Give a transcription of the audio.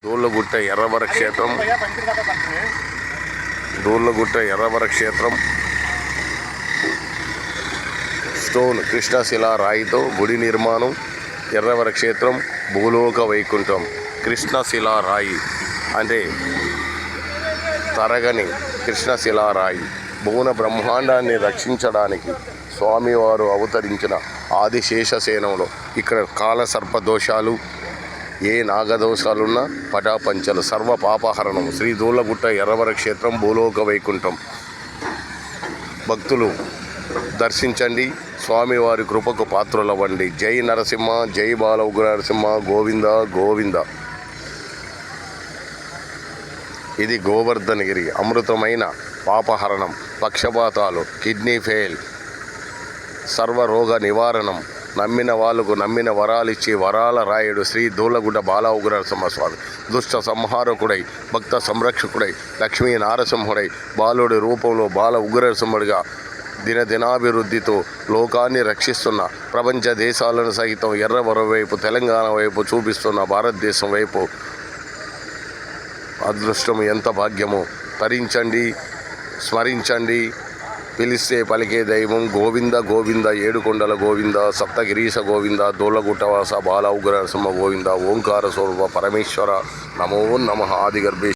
దూళ్ళగుట్ట ఎర్రవర క్షేత్రం దూళ్ళగుట్ట ఎర్రవర క్షేత్రం స్టోన్ కృష్ణశిలా రాయితో గుడి నిర్మాణం. ఎర్రవర క్షేత్రం భూలోక వైకుంఠం. కృష్ణశిలా రాయి అంటే తరగని కృష్ణశిలా రాయి. భువన బ్రహ్మాండాన్ని రక్షించడానికి స్వామివారు అవతరించిన ఆదిశేషసేనంలో ఇక్కడ కాలసర్ప దోషాలు, ఏ నాగదోషాలున్నా పటాపంచలు, సర్వ పాపహరణం. శ్రీ దూళ్ళగుట్ట ఎర్రవర క్షేత్రం భూలోక వైకుంఠం. భక్తులు దర్శించండి, స్వామివారి కృపకు పాత్రులవ్వండి. జై నరసింహ, జై బాల ఉగ్ర నరసింహ, గోవింద గోవింద. ఇది గోవర్ధనగిరి అమృతమైన పాపహరణం, పక్షపాతాలు, కిడ్నీ ఫెయిల్, సర్వరోగ నివారణం. నమ్మిన వాళ్ళకు నమ్మిన వరాలిచ్చి వరాల రాయుడు శ్రీ దూళ్ళగుట్ట బాల ఉగ్ర నరసింహస్వామి. దుష్ట సంహారకుడై, భక్త సంరక్షకుడై, లక్ష్మీ నారసింహుడై, బాలుడి రూపంలో బాల ఉగ్ర నరసింహుడిగా దినదినాభివృద్ధితో లోకాన్ని రక్షిస్తున్న, ప్రపంచ దేశాలను సహితం ఎర్రవర వైపు, తెలంగాణ వైపు చూపిస్తున్న భారతదేశం వైపు అదృష్టం ఎంత భాగ్యమో. తరించండి, స్మరించండి. పిలిస్తే పలికే దైవం గోవింద గోవింద, ఏడుకొండల గోవింద, సప్తగిరీశ గోవింద, దూళ్ళగుట్టవాస బాల ఉగ్ర నరసింహ గోవింద. ఓంకార స్వరూప పరమేశ్వర నమో నమః. ఆదిగర్భే